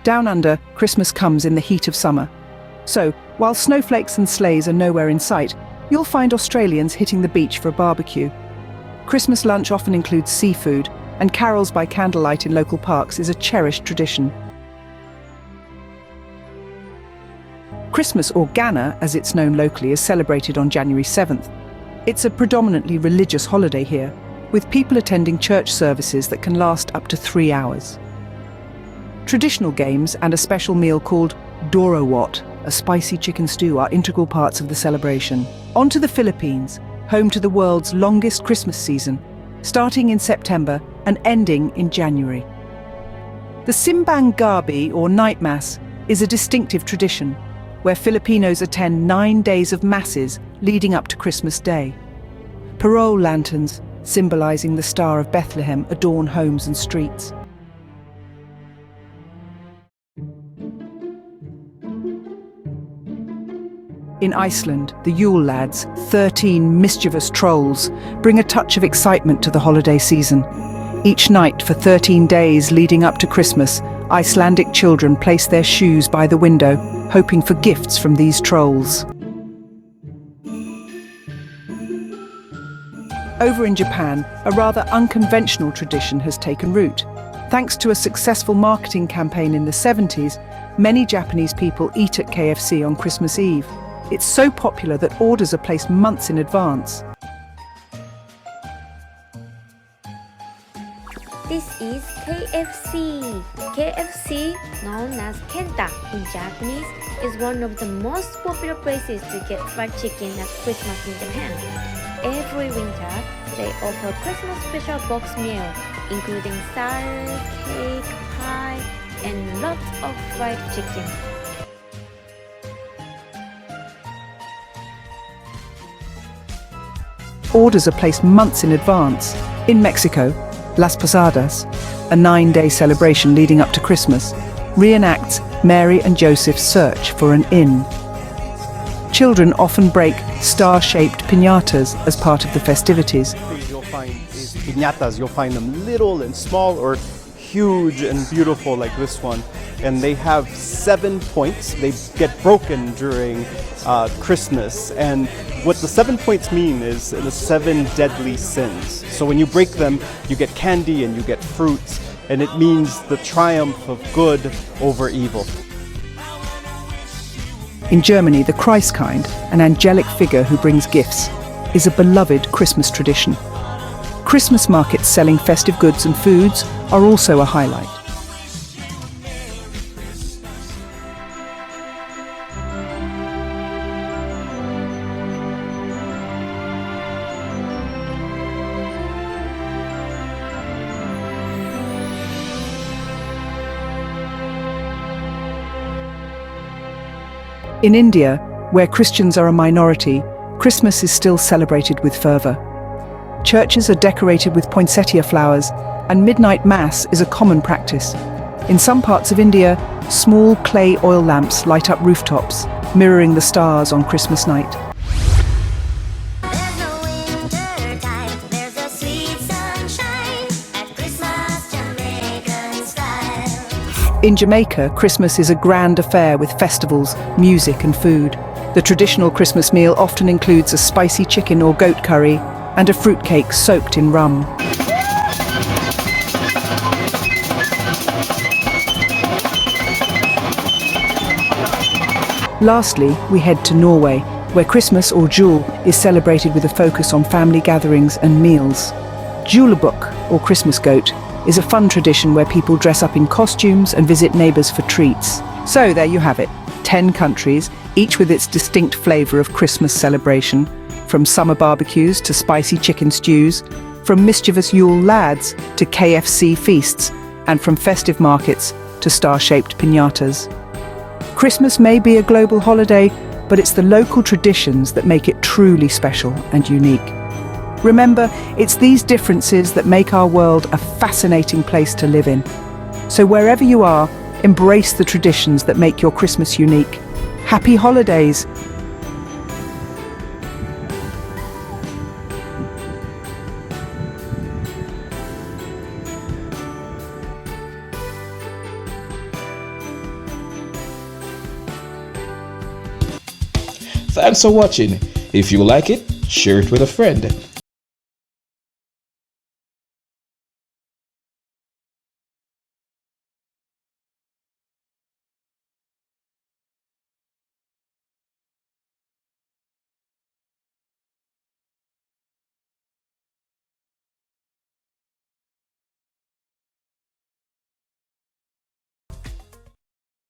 Down under, Christmas comes in the heat of summer. So, while snowflakes and sleighs are nowhere in sight, you'll find Australians hitting the beach for a barbecue. Christmas lunch often includes seafood, and carols by candlelight in local parks is a cherished tradition. Christmas, or Ghana, as it's known locally, is celebrated on January 7th. It's a predominantly religious holiday here, with people attending church services that can last up to 3 hours. Traditional games and a special meal called Dorowat, a spicy chicken stew, are integral parts of the celebration. On to the Philippines, home to the world's longest Christmas season, starting in September and ending in January. The Simbang Gabi, or night mass, is a distinctive tradition, where Filipinos attend 9 days of masses leading up to Christmas Day. Parole lanterns, symbolizing the Star of Bethlehem, adorn homes and streets. In Iceland, the Yule lads, 13 mischievous trolls, bring a touch of excitement to the holiday season. Each night for 13 days leading up to Christmas, Icelandic children place their shoes by the window, hoping for gifts from these trolls. Over in Japan, a rather unconventional tradition has taken root. Thanks to a successful marketing campaign in the 70s, many Japanese people eat at KFC on Christmas Eve. It's so popular that orders are placed months in advance. This is KFC. KFC, known as Kenta in Japanese, is one of the most popular places to get fried chicken at Christmas in Japan. Every winter, they offer Christmas special box meal, including salad, cake, pie, and lots of fried chicken. Orders are placed months in advance. In Mexico, Las Posadas, a 9-day celebration leading up to Christmas, reenacts Mary and Joseph's search for an inn. Children often break star-shaped piñatas as part of the festivities. You'll find is piñatas. You'll find them little and small or huge and beautiful like this one. And they have 7 points. They get broken during Christmas. And what the 7 points mean is the 7 deadly sins. So when you break them, you get candy and you get fruits. And it means the triumph of good over evil. In Germany, the Christkind, an angelic figure who brings gifts, is a beloved Christmas tradition. Christmas markets selling festive goods and foods are also a highlight. In India, where Christians are a minority, Christmas is still celebrated with fervour. Churches are decorated with poinsettia flowers, and midnight mass is a common practice. In some parts of India, small clay oil lamps light up rooftops, mirroring the stars on Christmas night. In Jamaica, Christmas is a grand affair with festivals, music and food. The traditional Christmas meal often includes a spicy chicken or goat curry and a fruitcake soaked in rum. Lastly, we head to Norway, where Christmas, or jul, is celebrated with a focus on family gatherings and meals. Julebuk, or Christmas goat, is a fun tradition where people dress up in costumes and visit neighbours for treats. So there you have it, 10 countries, each with its distinct flavour of Christmas celebration, from summer barbecues to spicy chicken stews, from mischievous Yule lads to KFC feasts, and from festive markets to star-shaped piñatas. Christmas may be a global holiday, but it's the local traditions that make it truly special and unique. Remember, it's these differences that make our world a fascinating place to live in. So wherever you are, embrace the traditions that make your Christmas unique. Happy holidays! Thanks for watching. If you like it, share it with a friend.